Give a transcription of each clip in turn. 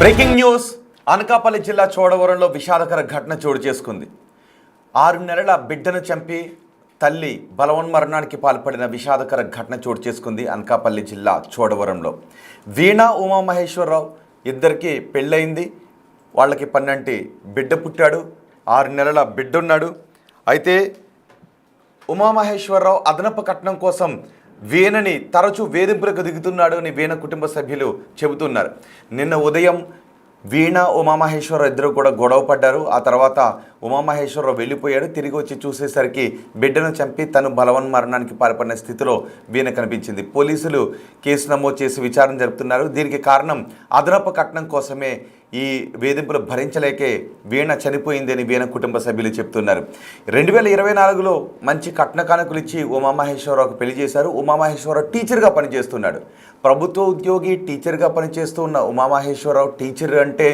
Breaking news. Anakapalli జిల్లా చోడవరంలో విషాదకర ఘటన చోటు చేసుకుంది. 6 నెలల బిడ్డను చంపి తల్లి బలవన్మరణానికి పాల్పడిన విషాదకర ఘటన చోటు చేసుకుంది అనకాపల్లి జిల్లా చోడవరంలో. వీణా ఉమామహేశ్వరరావు ఇద్దరికి పెళ్ళయింది. వాళ్ళకి 12 బిడ్డ పుట్టాడు. 6 నెలల బిడ్డ ఉన్నాడు. అయితే ఉమామహేశ్వరరావు అదనపు కట్నం కోసం వీణని తరచూ వేధింపులకు దిగుతున్నాడు అని వీణ కుటుంబ సభ్యులు చెబుతున్నారు. నిన్న ఉదయం వీణ ఉమామహేశ్వరరావు ఇద్దరు కూడా గొడవ పడ్డారు. ఆ తర్వాత ఉమామహేశ్వరరావు వెళ్ళిపోయాడు. తిరిగి వచ్చి చూసేసరికి బిడ్డను చంపి తను బలవన్మరణానికి పాల్పడిన స్థితిలో వీణ కనిపించింది. పోలీసులు కేసు నమోదు చేసి విచారణ జరుపుతున్నారు. దీనికి కారణం అదనపు కట్నం కోసమే. ఈ వేధింపులు భరించలేకే వీణ చనిపోయింది అని వీణ కుటుంబ సభ్యులు చెప్తున్నారు. 2024లో మంచి కట్న కానుకలు ఇచ్చి ఉమామహేశ్వరరావుకు పెళ్లి చేశారు. ఉమామహేశ్వరరావు టీచర్గా పనిచేస్తున్నాడు. ప్రభుత్వ ఉద్యోగి టీచర్గా పనిచేస్తూ ఉన్న ఉమామహేశ్వరరావు టీచర్ అంటే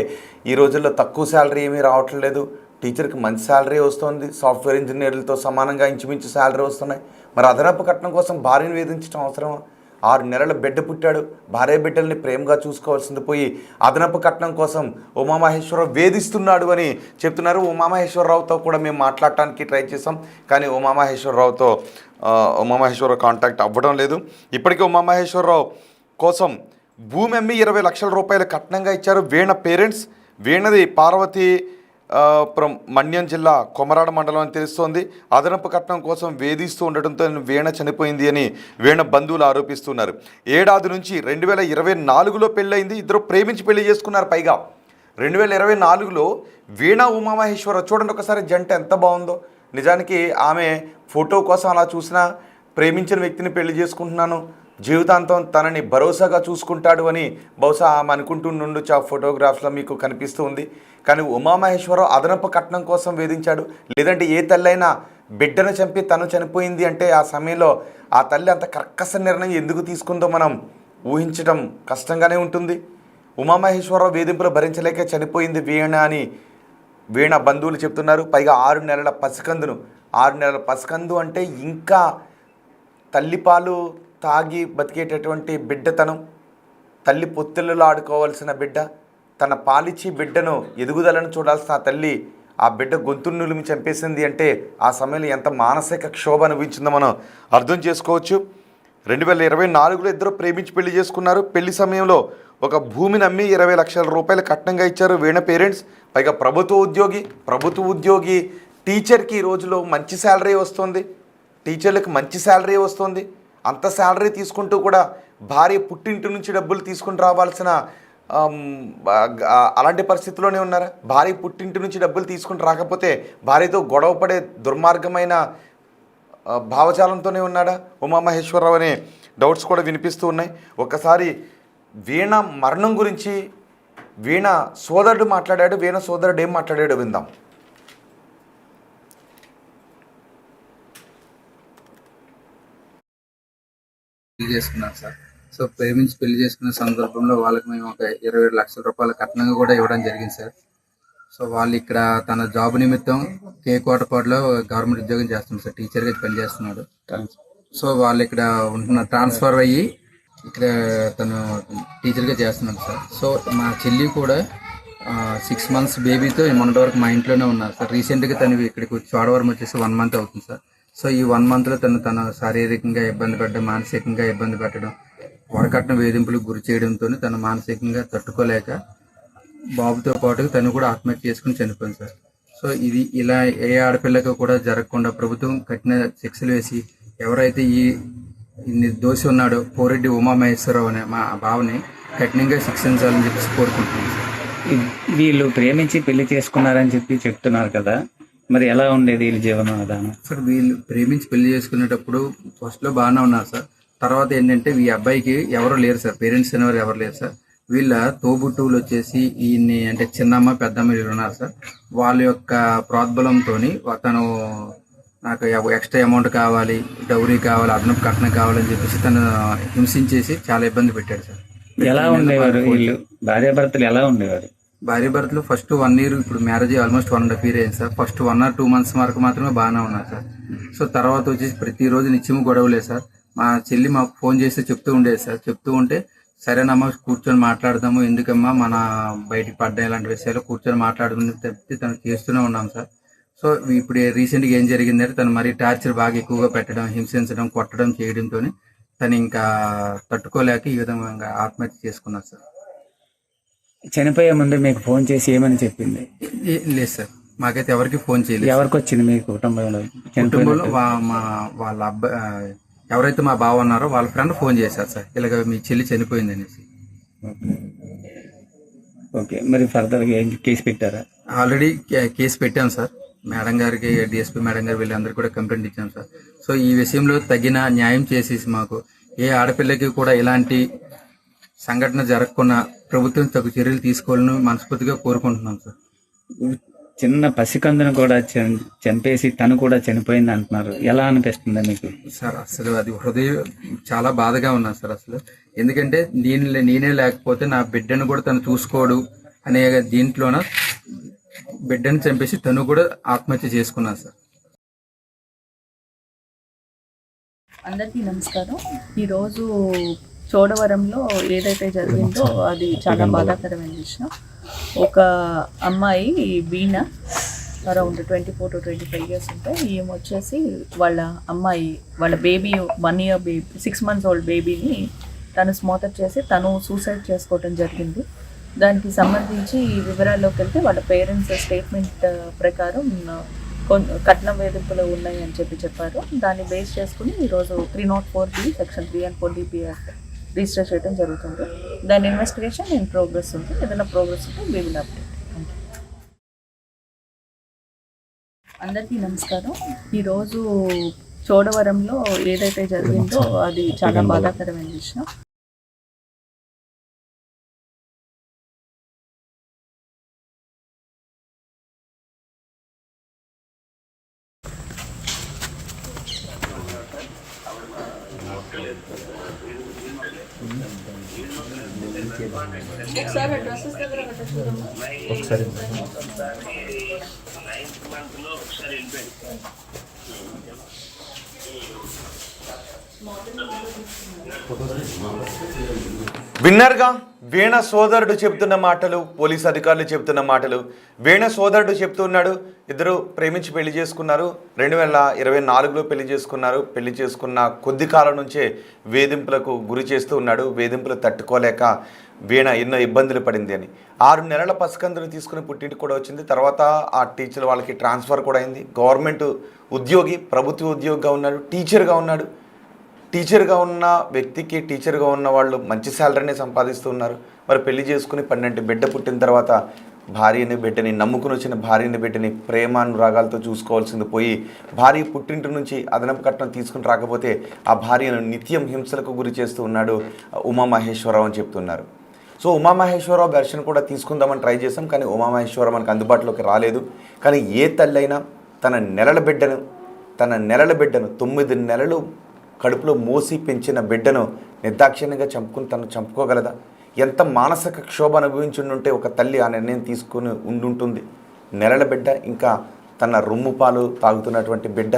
ఈ రోజుల్లో తక్కువ శాలరీ ఏమీ రావట్లేదు. టీచర్కి మంచి శాలరీ వస్తుంది. సాఫ్ట్వేర్ ఇంజనీర్లతో సమానంగా ఇంచుమించు శాలరీ వస్తున్నాయి. మరి అదనపు కట్నం కోసం భార్యను వేధించడం అవసరమా? 6 నెలల బిడ్డ పుట్టాడు. భార్య బిడ్డల్ని ప్రేమగా చూసుకోవాల్సింది పోయి అదనపు కట్నం కోసం ఉమామహేశ్వరరావు వేధిస్తున్నాడు అని చెప్తున్నారు. ఉమామహేశ్వరరావుతో కూడా మేము మాట్లాడటానికి ట్రై చేసాం, కానీ ఉమామహేశ్వరరావు కాంటాక్ట్ అవ్వడం లేదు. ఇప్పటికే ఉమామహేశ్వరరావు కోసం భూమి అమ్మి 20 లక్షల రూపాయలు కట్నంగా ఇచ్చారు వీణ పేరెంట్స్. వీణది పార్వతి మన్యం జిల్లా కొమరాడ మండలం అని తెలుస్తోంది. అదనపు కట్నం కోసం వేధిస్తూ ఉండటంతో వీణ చనిపోయింది అని వీణ బంధువులు ఆరోపిస్తున్నారు. ఏడాది నుంచి 2024లో పెళ్ళయింది. ఇద్దరు ప్రేమించి పెళ్లి చేసుకున్నారు. పైగా 2024లో వీణ ఉమామహేశ్వరరావు చూడండి ఒకసారి జంట ఎంత బాగుందో. నిజానికి ఆమె ఫోటో కోసం అలా చూసినా ప్రేమించిన వ్యక్తిని పెళ్లి చేసుకుంటున్నాను, జీవితాంతం తనని భరోసాగా చూసుకుంటాడు అని బహుశా ఆమె అనుకుంటుండొచ్చు. ఆ ఫోటోగ్రాఫ్స్లో మీకు కనిపిస్తూ ఉంది. కానీ ఉమామహేశ్వరరావు అదనపు కట్నం కోసం వేధించాడు. లేదంటే ఏ తల్లైనా బిడ్డను చంపి తను చనిపోయింది అంటే ఆ సమయంలో ఆ తల్లి అంత కర్కశ నిర్ణయం ఎందుకు తీసుకుందో మనం ఊహించడం కష్టంగానే ఉంటుంది. ఉమామహేశ్వరరావు వేధింపులు భరించలేక చనిపోయింది వీణ అని వీణ బంధువులు చెప్తున్నారు. పైగా 6 నెలల పసికందును 6 నెలల పసికందు అంటే ఇంకా తల్లిపాలు తాగి బతికేటటువంటి బిడ్డతనం, తల్లి పొత్తిళ్ళలో ఆడుకోవాల్సిన బిడ్డ, తన పాలిచ్చి బిడ్డను ఎదుగుదలను చూడాల్సిన ఆ తల్లి ఆ బిడ్డ గొంతును నులిమి చంపేసింది అంటే ఆ సమయంలో ఎంత మానసిక క్షోభ అనిపించిందో మనం అర్థం చేసుకోవచ్చు. 2024లో ఇద్దరు ప్రేమించి పెళ్లి చేసుకున్నారు. పెళ్లి సమయంలో ఒక భూమిని అమ్మి 20 లక్షల రూపాయలు కట్నంగా ఇచ్చారు వీణ పేరెంట్స్. పైగా ప్రభుత్వ ఉద్యోగి టీచర్కి ఈ రోజులో మంచి శాలరీ వస్తుంది. టీచర్లకు మంచి శాలరీ వస్తుంది. అంత శాలరీ తీసుకుంటూ కూడా భార్య పుట్టింటి నుంచి డబ్బులు తీసుకుని రావాల్సిన అలాంటి పరిస్థితిలోనే ఉన్నారా? భార్య పుట్టింటి నుంచి డబ్బులు తీసుకుని రాకపోతే భార్యతో గొడవపడే దుర్మార్గమైన భావజాలంతోనే ఉన్నాడా ఉమామహేశ్వరరావు అనే డౌట్స్ కూడా వినిపిస్తూ ఉన్నాయి. ఒక్కసారి వీణ మరణం గురించి వీణ సోదరుడు మాట్లాడాడు. వీణ సోదరుడు ఏం మాట్లాడాడో విందాం. చేసుకున్నాను సార్. సో ప్రేమించి పెళ్లి చేసుకున్న సందర్భంలో వాళ్ళకి మేము ఒక 27 లక్షల రూపాయల కట్నంగా కూడా ఇవ్వడం జరిగింది సార్. సో వాళ్ళు ఇక్కడ తన జాబ్ నిమిత్తం కోటపాడులో గవర్నమెంట్ ఉద్యోగం చేస్తున్నాడు సార్. టీచర్గా పని చేస్తున్నాడు. సో వాళ్ళు ఇక్కడ ఉంటున్న ట్రాన్స్ఫర్ అయ్యి ఇక్కడ తను టీచర్గా చేస్తున్నాడు సార్. సో మా చెల్లి కూడా 6 months బేబీతో మొన్నటి వరకు మా ఇంట్లోనే ఉన్నారు సార్. రీసెంట్గా తను ఇక్కడికి చోడవరం వచ్చేసి 1 month అవుతుంది సార్. సో ఈ 1 monthలో తను శారీరకంగా ఇబ్బంది పెట్టడం, మానసికంగా ఇబ్బంది పెట్టడం, వరకట్న వేధింపులకు గురి చేయడంతో తను మానసికంగా తట్టుకోలేక బాబుతో పాటు తను కూడా ఆత్మహత్య చేసుకుని చనిపోయింది సార్. సో ఇది ఇలా ఏ ఆడపిల్లకి కూడా జరగకుండా ప్రభుత్వం కఠిన శిక్షలు వేసి ఎవరైతే ఈ దోషి ఉన్నాడో పోరెడ్డి ఉమామహేశ్వరరావు అనే మా బావని కఠినంగా శిక్షించాలని చెప్పేసి కోరుకుంటున్నాను సార్. వీళ్ళు ప్రేమించి పెళ్లి చేసుకున్నారని చెప్తున్నారు కదా, మరి ఎలా ఉండేది వీళ్ళ జీవనం విధానం? సార్ వీళ్ళు ప్రేమించి పెళ్లి చేసుకునేటప్పుడు ఫస్ట్లో బాగానే ఉన్నారు సార్. తర్వాత ఏంటంటే ఈ అబ్బాయికి ఎవరు లేరు సార్, పేరెంట్స్ అనేవారు ఎవరు లేరు సార్. వీళ్ళ తోబుట్టువులు వచ్చేసి ఈయన్ని అంటే చిన్నమ్మ పెద్దమ్మ వీళ్ళు ఉన్నారు సార్. వాళ్ళ యొక్క ప్రోద్బలంతో తను నాకు ఎక్స్ట్రా అమౌంట్ కావాలి, డౌరీ కావాలి, అదనపు కట్నం కావాలని చెప్పేసి తను హింసించేసి చాలా ఇబ్బంది పెట్టాడు సార్. ఎలా ఉండేవారు వీళ్ళు? భార్యాభర్తలు ఎలా ఉండేవారు? భార్యాభర్తలు ఫస్ట్ 1 year, ఇప్పుడు మ్యారేజ్ ఆల్మోస్ట్ 1.5 year అయింది సార్. ఫస్ట్ 1 or 2 months వరకు మాత్రమే బాగానే ఉన్నారు సార్. సో తర్వాత వచ్చేసి ప్రతిరోజు నిత్యము గొడవలే సార్. మా చెల్లి మాకు ఫోన్ చేసి చెప్తూ ఉండేది సార్. చెప్తూ ఉంటే సరేనమ్మా కూర్చొని మాట్లాడదాము, ఎందుకమ్మా మన బయటికి పడ్డ ఇలాంటి విషయాలు కూర్చొని మాట్లాడుకుని తప్పితే తను చేస్తూనే ఉన్నాం సార్. సో ఇప్పుడు రీసెంట్గా ఏం జరిగిందంటే తను మరీ టార్చర్ బాగా ఎక్కువగా పెట్టడం, హింసించడం, కొట్టడం చేయడంతో తను ఇంకా తట్టుకోలేక ఈ విధంగా ఆత్మహత్య చేసుకున్నారు సార్. చనిపోయే ముందు మీకు ఫోన్ చేసి ఏమని చెప్పింది? లేదు సార్, మాకైతే ఎవరికి ఫోన్ చేయలేదు. ఎవరికి వచ్చింది మీ కుటుంబంలో? కుటుంబంలో వాళ్ళ అబ్బాయి ఎవరైతే మా బావ ఉన్నారో వాళ్ళ ఫ్రెండ్ ఫోన్ చేశారు సార్, ఇలాగ మీ చెల్లి చనిపోయింది అనేసి. ఓకే, మరి ఫర్దర్గా ఏం కేసు పెట్టారా? ఆల్రెడీ కేసు పెట్టాం సార్. మేడం గారికి, డిఎస్పీ మేడం గారు వీళ్ళందరూ కూడా కంప్లైంట్ ఇచ్చాం సార్. సో ఈ విషయంలో తగిన న్యాయం చేసేసి మాకు ఏ ఆడపిల్లకి కూడా ఇలాంటి సంఘటన జరగకుండా ప్రభుత్వం తగు చర్యలు తీసుకోవాలని మనస్ఫూర్తిగా కోరుకుంటున్నాం సార్. చిన్న పసికందును కూడా చంపేసి తను కూడా చనిపోయింది అంటున్నారు, ఎలా అనిపిస్తుంది మీకు? సార్ అసలు అది హృదయం చాలా బాధగా ఉన్నా సార్ అసలు. ఎందుకంటే నేనే లేకపోతే నా బిడ్డను కూడా తను చూసుకోడు అనే దీంట్లోన బిడ్డను చంపేసి తను కూడా ఆత్మహత్య చేసుకున్నాను సార్. అందరికీ నమస్కారం. ఈరోజు చోడవరంలో ఏదైతే జరిగిందో అది చాలా బాధాకరమైన విషయం. ఒక అమ్మాయి వీణ, అరౌండ్ 24 to 25 years ఉంటాయి. ఈమె వచ్చేసి వాళ్ళ baby 1 year baby, 6 months old బేబీని తను స్మోటర్ చేసి తను సూసైడ్ చేసుకోవటం జరిగింది. దానికి సంబంధించి వివరాల్లోకి వెళ్తే వాళ్ళ పేరెంట్స్ స్టేట్మెంట్ ప్రకారం కట్నం వేధింపులు ఉన్నాయి అని చెప్పారు. దాన్ని బేస్ చేసుకుని ఈరోజు 304B section 3 and 4 DP act register చేయడం జరుగుతుంది. దాని ఇన్వెస్టిగేషన్ ఇన్ ప్రోగ్రెస్ ఉంది. ఏదైనా ప్రోగ్రెస్ ఉంటే we will update. అందరికీ నమస్కారం. ఈరోజు చోడవరంలో ఏదైతే జరిగిందో అది చాలా బాధాకరమైన విషయం. ఒకసారి డ్రెస్సెస్ దగ్గర ఒకసారి విన్నర్గా వీణ సోదరుడు చెబుతున్న మాటలు, పోలీస్ అధికారులు చెబుతున్న మాటలు. వీణ సోదరుడు చెప్తున్నాడు, ఇద్దరు ప్రేమించి పెళ్లి చేసుకున్నారు, 2024లో పెళ్లి చేసుకున్నారు. పెళ్లి చేసుకున్న కొద్ది కాలం నుంచే వేధింపులకు గురి చేస్తూ ఉన్నాడు. వేధింపులు తట్టుకోలేక వీణ ఎన్నో ఇబ్బందులు పడింది అని. 6 నెలల పసికందుని తీసుకుని పుట్టింటికి కూడా వచ్చింది. తర్వాత ఆ టీచర్ వాళ్ళకి ట్రాన్స్ఫర్ కూడా అయింది. గవర్నమెంట్ ఉద్యోగి, ప్రభుత్వ ఉద్యోగిగా ఉన్నాడు, టీచర్గా ఉన్నాడు. టీచర్గా ఉన్న వ్యక్తికి, టీచర్గా ఉన్న వాళ్ళు మంచి శాలరీనే సంపాదిస్తూ ఉన్నారు. మరి పెళ్లి చేసుకుని 12 బిడ్డ పుట్టిన తర్వాత భార్యని బిడ్డని, నమ్ముకుని వచ్చిన భార్యని బిడ్డని ప్రేమానురాగాలతో చూసుకోవాల్సింది పోయి భార్య పుట్టింటి నుంచి అదనపు కట్నం తీసుకుని రాకపోతే ఆ భార్యను నిత్యం హింసలకు గురి చేస్తూ ఉన్నాడు ఉమామహేశ్వరరావు అని చెప్తున్నారు. సో ఉమామహేశ్వరరావు వెర్షన్ కూడా తీసుకుందామని ట్రై చేసాం, కానీ ఉమామహేశ్వరరావు మనకు అందుబాటులోకి రాలేదు. కానీ ఏ తల్లైనా తన నెలల బిడ్డను 9 నెలలు కడుపులో మోసి పెంచిన బిడ్డను నిర్దాక్షిణ్యంగా తను చంపుకోగలదా? ఎంత మానసిక క్షోభ అనుభవించుంటే ఒక తల్లి ఆ నిర్ణయం తీసుకుని ఉండుంటుంది. నెలల బిడ్డ, ఇంకా తన రొమ్ము పాలు తాగుతున్నటువంటి బిడ్డ,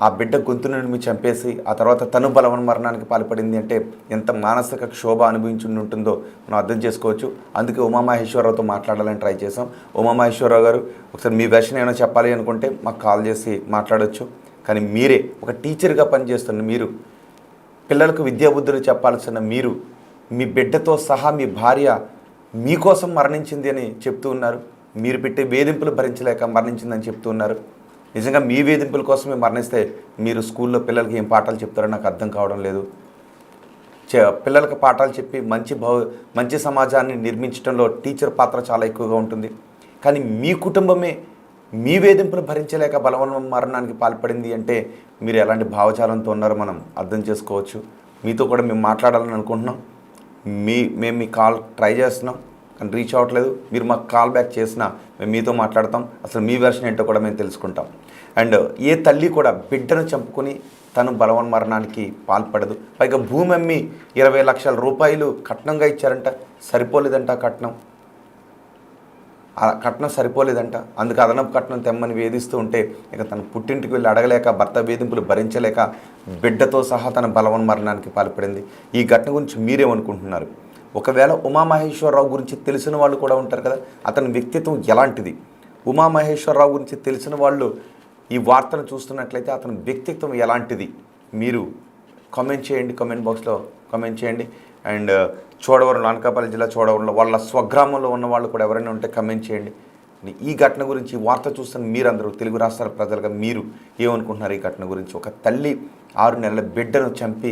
ఆ బిడ్డ గొంతును చంపేసి ఆ తర్వాత తను బలవన్మరణానికి పాల్పడింది అంటే ఎంత మానసిక క్షోభ అనుభవించుంటుందో మనం అర్థం చేసుకోవచ్చు. అందుకే ఉమామహేశ్వరరావుతో మాట్లాడాలని ట్రై చేసాం. ఉమామహేశ్వరరావు గారు, ఒకసారి మీ వెర్షన్ ఏమైనా చెప్పాలి అనుకుంటే మాకు కాల్ చేసి మాట్లాడవచ్చు. కానీ మీరే ఒక టీచర్గా పనిచేస్తున్న మీరు, పిల్లలకు విద్యాబుద్ధులు చెప్పాల్సిన మీరు, మీ బిడ్డతో సహా మీ భార్య మీకోసం మరణించింది అని చెప్తూ ఉన్నారు. మీరు పెట్టే వేధింపులు భరించలేక మరణించిందని చెప్తూ ఉన్నారు. నిజంగా మీ వేధింపుల కోసమే మరణిస్తే మీరు స్కూల్లో పిల్లలకి ఏం పాఠాలు చెప్తారో నాకు అర్థం కావడం లేదు. పిల్లలకు పాఠాలు చెప్పి మంచి సమాజాన్ని నిర్మించడంలో టీచర్ పాత్ర చాలా ఎక్కువగా ఉంటుంది. కానీ మీ కుటుంబమే మీ వేధింపులు భరించలేక బలవన్ మరణానికి పాల్పడింది అంటే మీరు ఎలాంటి భావజాలంతో ఉన్నారో మనం అర్థం చేసుకోవచ్చు. మీతో కూడా మేము మాట్లాడాలని అనుకుంటున్నాం. మేము మీ కాల్ ట్రై చేస్తున్నాం, కానీ రీచ్ అవ్వట్లేదు. మీరు మాకు కాల్ బ్యాక్ చేసినా మేము మీతో మాట్లాడతాం. అసలు మీ వెర్షన్ ఏంటో కూడా మేము తెలుసుకుంటాం. అండ్ ఏ తల్లి కూడా బిడ్డను చంపుకొని తను బలవన్ మరణానికి పాల్పడదు. పైగా భూమి అమ్మి 20 లక్షల రూపాయలు కట్నంగా ఇచ్చారంట, సరిపోలేదంట కట్నం. ఆ కట్నం సరిపోలేదంట, అందుకు అదనపు కట్నం తెమ్మని వేధిస్తూ ఉంటే ఇక తన పుట్టింటికి వెళ్ళి అడగలేక, భర్త వేధింపులు భరించలేక బిడ్డతో సహా తన బలవన్మరణానికి పాల్పడింది. ఈ ఘటన గురించి మీరేమనుకుంటున్నారు? ఒకవేళ ఉమామహేశ్వరరావు గురించి తెలిసిన వాళ్ళు కూడా ఉంటారు కదా, అతని వ్యక్తిత్వం ఎలాంటిది? ఉమామహేశ్వరరావు గురించి తెలిసిన వాళ్ళు ఈ వార్తను చూస్తున్నట్లయితే అతని వ్యక్తిత్వం ఎలాంటిది? మీరు కామెంట్ చేయండి, కామెంట్ బాక్స్లో కామెంట్ చేయండి. అండ్ చోడవరం, అనకాపల్లి జిల్లా చోడవరంలో వాళ్ళ స్వగ్రామంలో ఉన్న వాళ్ళు కూడా ఎవరైనా ఉంటే కామెంట్ చేయండి. ఈ ఘటన గురించి వార్త చూస్తున్న మీరందరూ తెలుగు రాష్ట్రాల ప్రజలుగా మీరు ఏమనుకుంటున్నారు ఈ ఘటన గురించి? ఒక తల్లి 6 నెలల బిడ్డను చంపి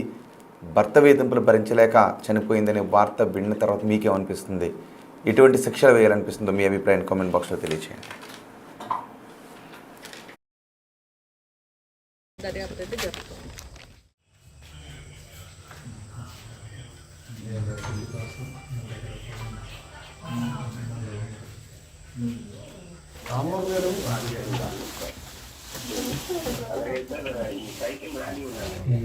భర్త వేధింపులు భరించలేక చనిపోయిందనే వార్త విన్న తర్వాత మీకేమనిపిస్తుంది? ఎటువంటి శిక్షలు వేయాలనిపిస్తుందో మీ అభిప్రాయం కామెంట్ బాక్స్లో తెలియజేయండి. దర్యాప్తు అయితే జరుగుతుంది.